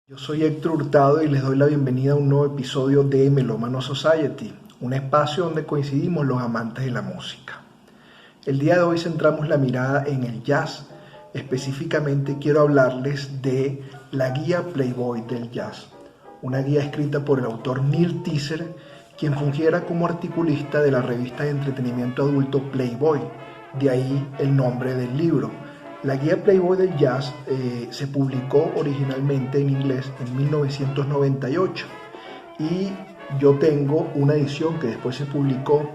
Yo soy Héctor Hurtado y les doy la bienvenida a un nuevo episodio de Melómano Society, un espacio donde coincidimos los amantes de la música. El día de hoy centramos la mirada en el jazz. Específicamente quiero hablarles de la guía Playboy del jazz, una guía escrita por el autor Neil Teeser, quien fungiera como articulista de la revista de entretenimiento adulto Playboy, de ahí el nombre del libro. La guía Playboy del jazz se publicó originalmente en inglés en 1998 y yo tengo una edición que después se publicó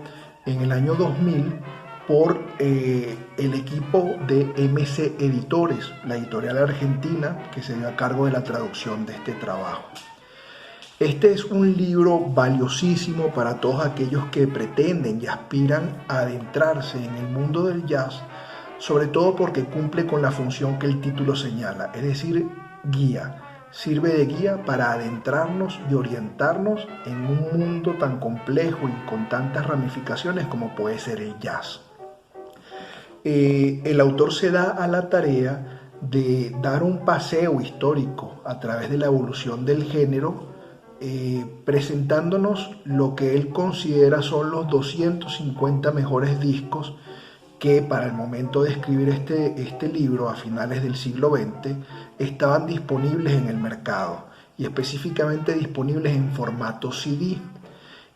en el año 2000 por el equipo de MC Editores, la editorial argentina que se dio a cargo de la traducción de este trabajo. Este es un libro valiosísimo para todos aquellos que pretenden y aspiran a adentrarse en el mundo del jazz, sobre todo porque cumple con la función que el título señala, es decir, guía. Sirve de guía para adentrarnos y orientarnos en un mundo tan complejo y con tantas ramificaciones como puede ser el jazz. El autor se da a la tarea de dar un paseo histórico a través de la evolución del género, presentándonos lo que él considera son los 250 mejores discos que para el momento de escribir este libro a finales del siglo XX estaban disponibles en el mercado y específicamente disponibles en formato CD.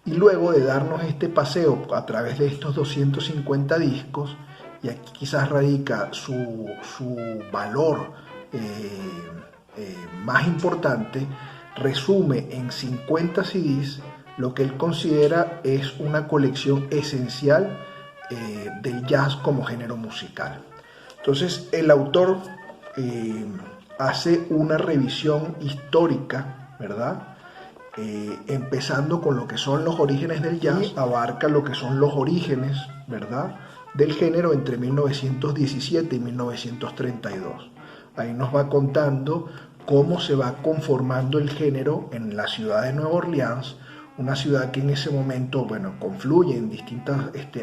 Y luego de darnos este paseo a través de estos 250 discos, y aquí quizás radica su valor más importante, resume en 50 CDs lo que él considera es una colección esencial del jazz como género musical. Entonces el autor hace una revisión histórica, ¿verdad? Empezando con lo que son los orígenes del jazz, abarca lo que son los orígenes, ¿verdad?, del género entre 1917 y 1932. Ahí nos va contando cómo se va conformando el género en la ciudad de Nueva Orleans, una ciudad que en ese momento, confluye en distintos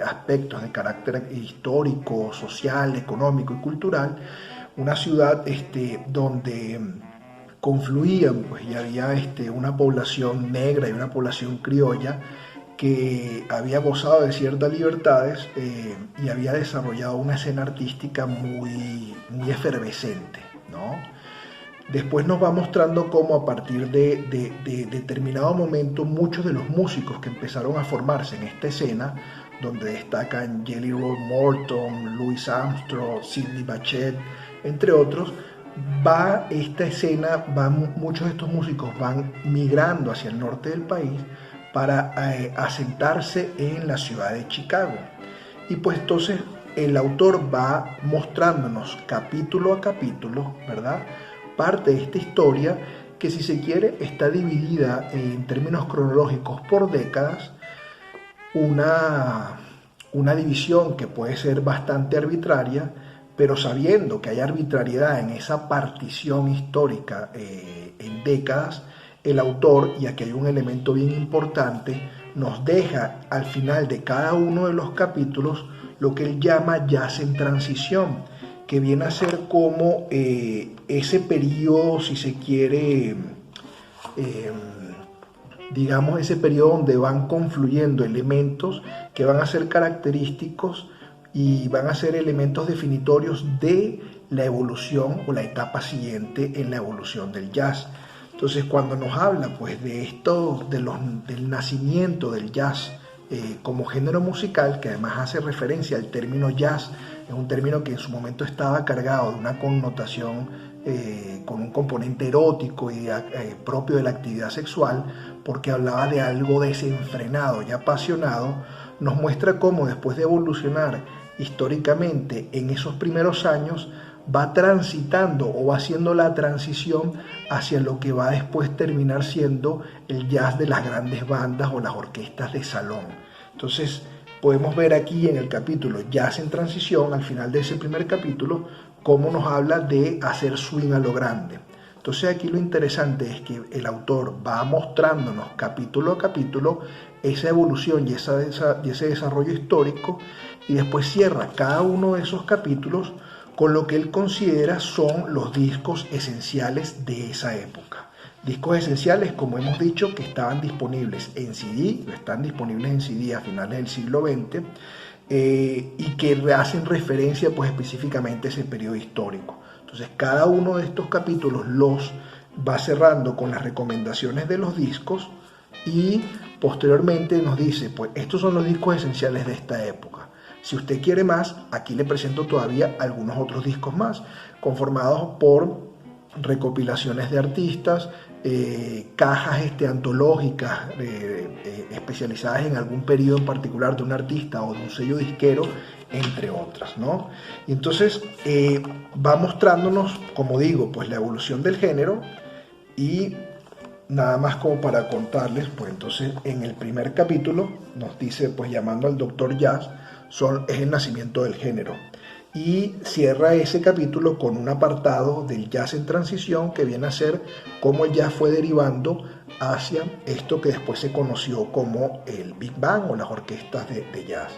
aspectos de carácter histórico, social, económico y cultural, una ciudad donde confluían, pues, y había una población negra y una población criolla que había gozado de ciertas libertades y había desarrollado una escena artística muy efervescente, ¿no? Después nos va mostrando cómo a partir de determinado momento muchos de los músicos que empezaron a formarse en esta escena, donde destacan Jelly Roll Morton, Louis Armstrong, Sidney Bechet, entre otros, muchos de estos músicos van migrando hacia el norte del país para asentarse en la ciudad de Chicago. Y pues entonces el autor va mostrándonos capítulo a capítulo, ¿verdad?, parte de esta historia que, si se quiere, está dividida en términos cronológicos por décadas, una división que puede ser bastante arbitraria, pero sabiendo que hay arbitrariedad en esa partición histórica en décadas, el autor, y aquí hay un elemento bien importante, nos deja al final de cada uno de los capítulos lo que él llama jazz en transición, que viene a ser como ese periodo, si se quiere, digamos, ese periodo donde van confluyendo elementos que van a ser característicos y van a ser elementos definitorios de la evolución o la etapa siguiente en la evolución del jazz. Entonces, cuando nos habla, pues, de esto, del nacimiento del jazz como género musical, que además hace referencia al término jazz, es un término que en su momento estaba cargado de una connotación con un componente erótico y propio de la actividad sexual, porque hablaba de algo desenfrenado y apasionado, nos muestra cómo después de evolucionar históricamente en esos primeros años, va transitando o va haciendo la transición hacia lo que va después terminar siendo el jazz de las grandes bandas o las orquestas de salón. Entonces podemos ver aquí en el capítulo Jazz en Transición, al final de ese primer capítulo, cómo nos habla de hacer swing a lo grande. Entonces aquí lo interesante es que el autor va mostrándonos capítulo a capítulo esa evolución y ese desarrollo histórico, y después cierra cada uno de esos capítulos con lo que él considera son los discos esenciales de esa época. Discos esenciales, como hemos dicho, que estaban disponibles en CD, están disponibles en CD a finales del siglo XX, y que hacen referencia pues específicamente a ese periodo histórico. Entonces cada uno de estos capítulos los va cerrando con las recomendaciones de los discos y posteriormente nos dice, pues estos son los discos esenciales de esta época. Si usted quiere más, aquí le presento todavía algunos otros discos más, conformados por recopilaciones de artistas, cajas antológicas especializadas en algún periodo en particular de un artista o de un sello disquero, entre otras, ¿no? Y entonces va mostrándonos, como digo, pues la evolución del género. Y nada más como para contarles, pues entonces en el primer capítulo nos dice, pues llamando al Dr. Jazz, es el nacimiento del género. Y cierra ese capítulo con un apartado del jazz en transición, que viene a ser cómo el jazz fue derivando hacia esto que después se conoció como el Big Bang o las orquestas de jazz.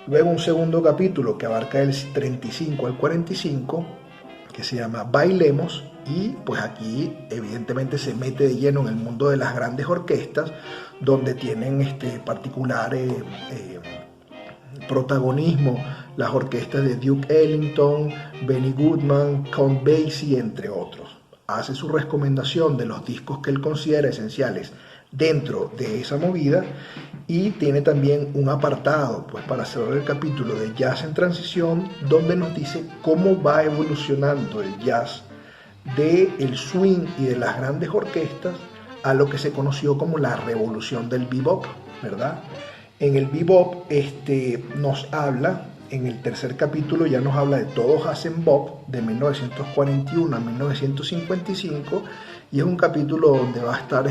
Luego un segundo capítulo que abarca del 35 al 45, que se llama Bailemos, y pues aquí evidentemente se mete de lleno en el mundo de las grandes orquestas, donde tienen particular protagonismo las orquestas de Duke Ellington, Benny Goodman, Count Basie, entre otros. Hace su recomendación de los discos que él considera esenciales dentro de esa movida, y tiene también un apartado, pues para cerrar el capítulo, de jazz en transición, donde nos dice cómo va evolucionando el jazz del swing y de las grandes orquestas a lo que se conoció como la revolución del bebop, ¿verdad? En el bebop nos habla, en el tercer capítulo ya nos habla de Todos hacen bop, de 1941 a 1955, y es un capítulo donde va a estar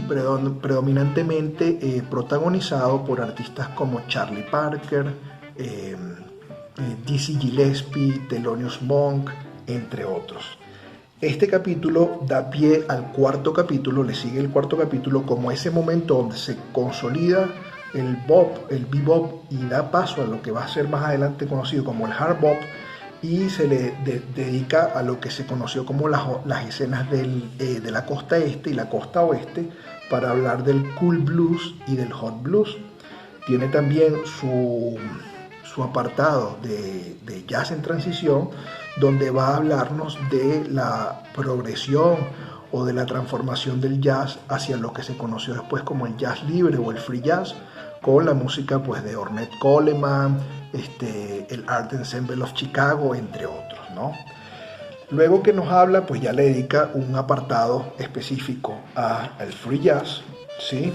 predominantemente protagonizado por artistas como Charlie Parker, Dizzy Gillespie, Thelonious Monk, entre otros. Este capítulo da pie al cuarto capítulo, le sigue el cuarto capítulo como ese momento donde se consolida el bebop, y da paso a lo que va a ser más adelante conocido como el hard bop, y se le dedica a lo que se conoció como las escenas de la costa este y la costa oeste, para hablar del cool blues y del hot blues. Tiene también su apartado de jazz en transición, donde va a hablarnos de la progresión o de la transformación del jazz hacia lo que se conoció después como el jazz libre o el free jazz, con la música pues de Ornette Coleman, el Art Ensemble of Chicago, entre otros, ¿no? Luego que nos habla, pues ya le dedica un apartado específico al free jazz, ¿sí?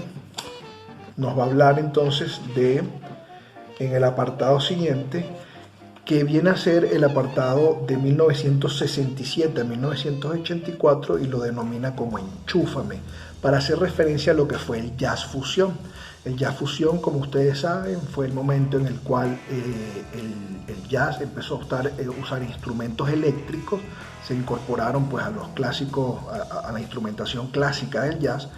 Nos va a hablar entonces en el apartado siguiente, que viene a ser el apartado de 1967 a 1984, y lo denomina como Enchúfame, para hacer referencia a lo que fue el jazz fusión. El jazz fusión, como ustedes saben, fue el momento en el cual el jazz empezó a usar instrumentos eléctricos, se incorporaron pues a los clásicos, a la instrumentación clásica del jazz,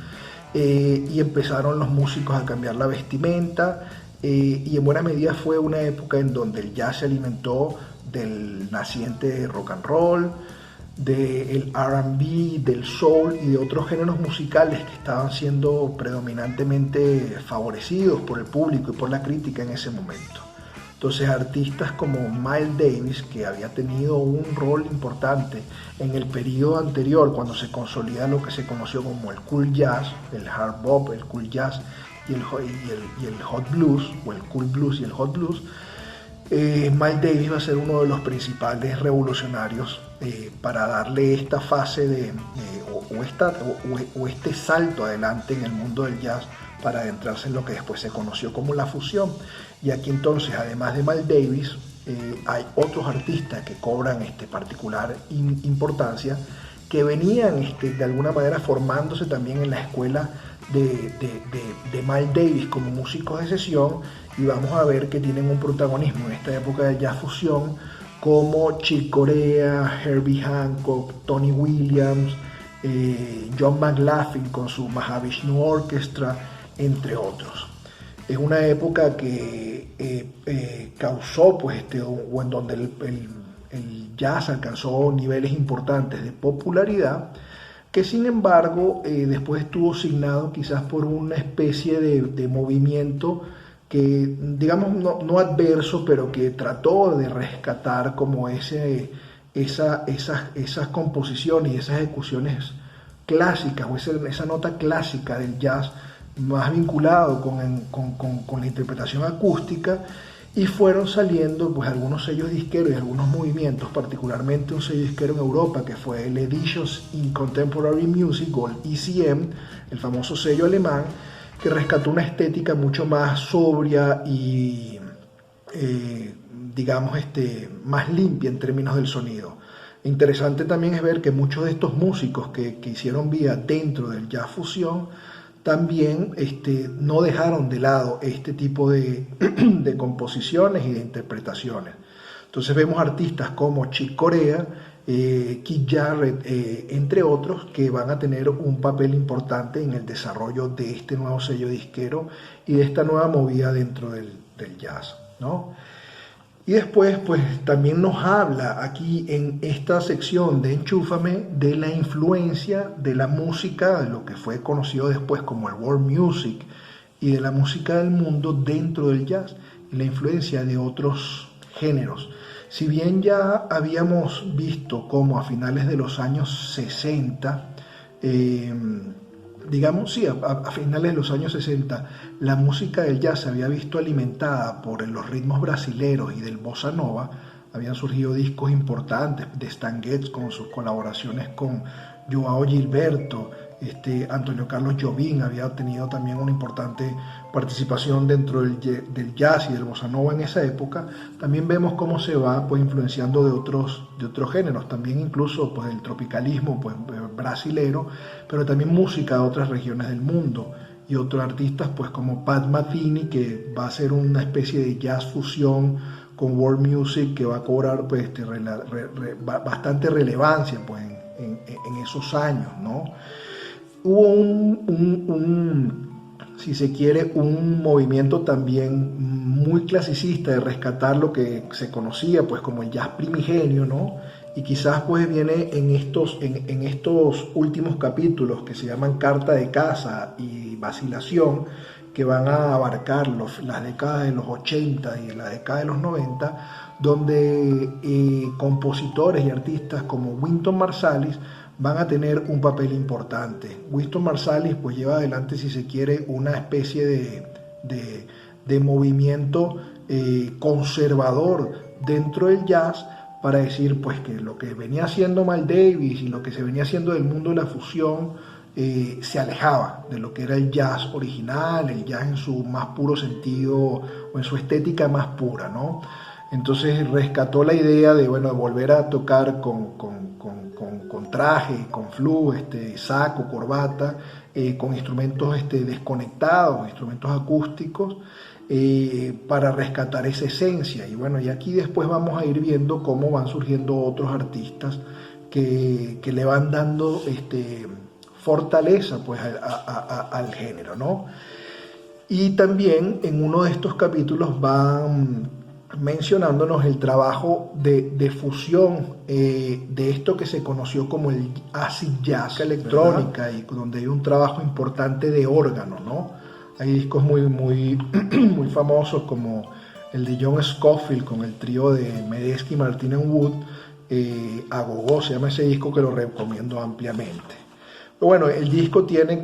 y empezaron los músicos a cambiar la vestimenta, y en buena medida fue una época en donde el jazz se alimentó del naciente rock and roll, del R&B, del soul y de otros géneros musicales que estaban siendo predominantemente favorecidos por el público y por la crítica en ese momento. Entonces artistas como Miles Davis, que había tenido un rol importante en el periodo anterior, cuando se consolida lo que se conoció como el cool jazz, el hard bop, el cool jazz y el hot blues, o el cool blues y el hot blues, Miles Davis va a ser uno de los principales revolucionarios para darle esta fase este salto adelante en el mundo del jazz, para adentrarse en lo que después se conoció como la fusión. Y aquí entonces, además de Miles Davis, hay otros artistas que cobran particular importancia, que venían de alguna manera formándose también en la escuela de Miles Davis como músicos de sesión, y vamos a ver que tienen un protagonismo en esta época de jazz fusión, como Chick Corea, Herbie Hancock, Tony Williams, John McLaughlin con su Mahavishnu Orchestra, entre otros. Es una época que causó, pues, o en donde el jazz alcanzó niveles importantes de popularidad, que sin embargo después estuvo signado quizás por una especie de movimiento que, digamos, no adverso, pero que trató de rescatar como esas composiciones y esas ejecuciones clásicas, o esa nota clásica del jazz más vinculado con la interpretación acústica, y fueron saliendo pues algunos sellos disqueros y algunos movimientos, particularmente un sello disquero en Europa que fue el Editions in Contemporary Music, o el ECM, el famoso sello alemán, que rescató una estética mucho más sobria y digamos más limpia en términos del sonido. Interesante también es ver que muchos de estos músicos que hicieron vida dentro del jazz fusión también no dejaron de lado este tipo de composiciones y de interpretaciones. Entonces vemos artistas como Chick Corea, Keith Jarrett, entre otros, que van a tener un papel importante en el desarrollo de este nuevo sello disquero y de esta nueva movida dentro del jazz, ¿no? Y después, pues también nos habla aquí en esta sección de Enchúfame de la influencia de la música, de lo que fue conocido después como el world music, y de la música del mundo dentro del jazz, y la influencia de otros géneros. Si bien ya habíamos visto cómo a finales de los años 60, a finales de los años 60, la música del jazz se había visto alimentada por los ritmos brasileros y del bossa nova. Habían surgido discos importantes de Stan Getz con sus colaboraciones con João Gilberto, Antonio Carlos Jobim había tenido también una importante participación dentro del jazz y del bossa nova en esa época. También vemos cómo se va pues influenciando de otros géneros, también incluso pues el tropicalismo pues brasilero, pero también música de otras regiones del mundo, y otros artistas pues como Pat Metheny, que va a ser una especie de jazz fusión con world music que va a cobrar pues bastante relevancia pues en esos años, ¿no? Hubo si se quiere, un movimiento también muy clasicista de rescatar lo que se conocía pues como el jazz primigenio, ¿no? Y quizás pues viene en estos últimos capítulos que se llaman Carta de Casa y Vacilación, que van a abarcar las décadas de los 80 y la década de los 90, donde compositores y artistas como Wynton Marsalis van a tener un papel importante. Wynton Marsalis pues lleva adelante, si se quiere, una especie de movimiento conservador dentro del jazz, para decir pues que lo que venía haciendo Miles Davis y lo que se venía haciendo del mundo de la fusión se alejaba de lo que era el jazz original, el jazz en su más puro sentido o en su estética más pura, ¿no? Entonces rescató la idea de volver a tocar con traje, con flu, saco, corbata, con instrumentos desconectados, instrumentos acústicos, para rescatar esa esencia. Y aquí después vamos a ir viendo cómo van surgiendo otros artistas que le van dando fortaleza pues al género, ¿no? Y también en uno de estos capítulos van mencionándonos el trabajo de fusión de esto que se conoció como el acid jazz, electrónica, y donde hay un trabajo importante de órgano, ¿no? Hay discos muy famosos como el de John Scofield con el trío de Medeski, Martin and Wood, Agogó se llama ese disco, que lo recomiendo ampliamente. Pero bueno, el disco tiene,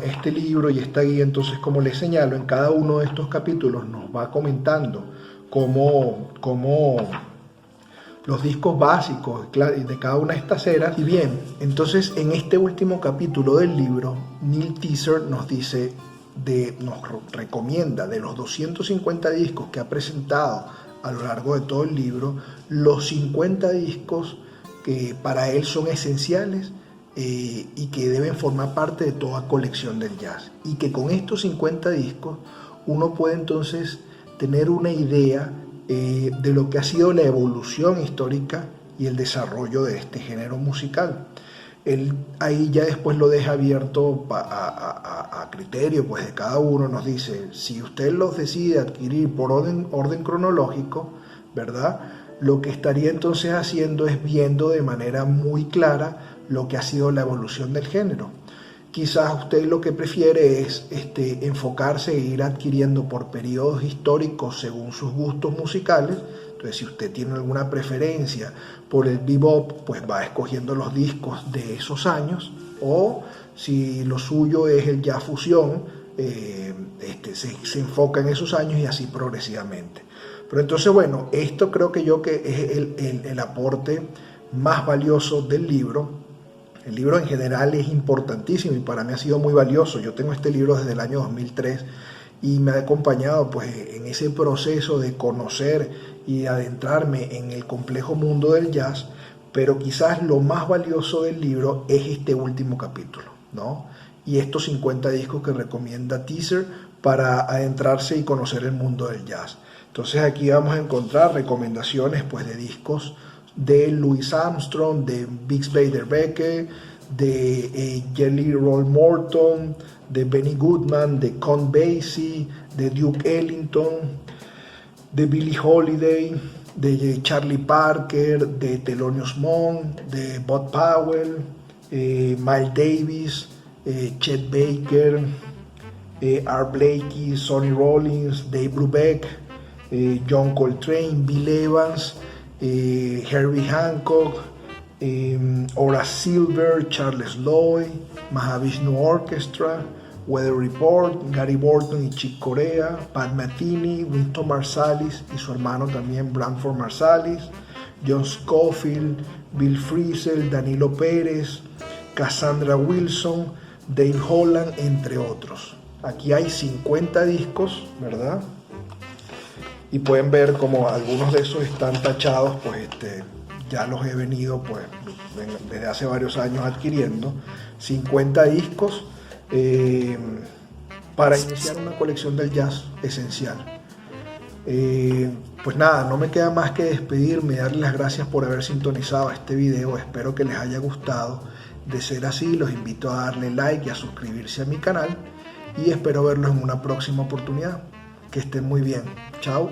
este libro y esta guía, entonces, como les señalo, en cada uno de estos capítulos nos va comentando cómo los discos básicos de cada una de estas eras. Y bien, entonces en este último capítulo del libro, Neil Teeser nos recomienda de los 250 discos que ha presentado a lo largo de todo el libro, los 50 discos que para él son esenciales y que deben formar parte de toda colección del jazz, y que con estos 50 discos uno puede entonces tener una idea de lo que ha sido la evolución histórica y el desarrollo de este género musical. Él ahí ya después lo deja abierto a criterio pues de cada uno. Nos dice, si usted los decide adquirir por orden cronológico, ¿verdad? lo que estaría entonces haciendo es viendo de manera muy clara lo que ha sido la evolución del género. Quizás usted lo que prefiere es enfocarse e ir adquiriendo por periodos históricos según sus gustos musicales. Entonces, si usted tiene alguna preferencia por el bebop, pues va escogiendo los discos de esos años, o si lo suyo es el jazz fusión, se enfoca en esos años y así progresivamente. Pero entonces, bueno, esto creo que es el aporte más valioso del libro. El libro en general es importantísimo y para mí ha sido muy valioso. Yo tengo este libro desde el año 2003 y me ha acompañado pues en ese proceso de conocer y adentrarme en el complejo mundo del jazz, pero quizás lo más valioso del libro es este último capítulo, ¿no? Y estos 50 discos que recomienda Teaser para adentrarse y conocer el mundo del jazz. Entonces aquí vamos a encontrar recomendaciones pues de discos de Louis Armstrong, de Bix Beiderbecke, de Jelly Roll Morton, de Benny Goodman, de Count Basie, de Duke Ellington, de Billie Holiday, de Charlie Parker, de Thelonious Monk, de Bud Powell, Miles Davis, Chet Baker, Art Blakey, Sonny Rollins, Dave Brubeck, John Coltrane, Bill Evans, Herbie Hancock, Horace Silver, Charles Lloyd, Mahavishnu Orchestra, Weather Report, Gary Burton y Chick Corea, Pat Metheny, Wynton Marsalis y su hermano también Branford Marsalis, John Scofield, Bill Frisell, Danilo Pérez, Cassandra Wilson, Dave Holland, entre otros. Aquí hay 50 discos, ¿verdad? Y pueden ver como algunos de esos están tachados, pues ya los he venido pues desde hace varios años adquiriendo. 50 discos para iniciar una colección del jazz esencial. Pues nada, no me queda más que despedirme, darles las gracias por haber sintonizado este video. Espero que les haya gustado. De ser así, los invito a darle like y a suscribirse a mi canal y espero verlos en una próxima oportunidad. Que estén muy bien. Chao.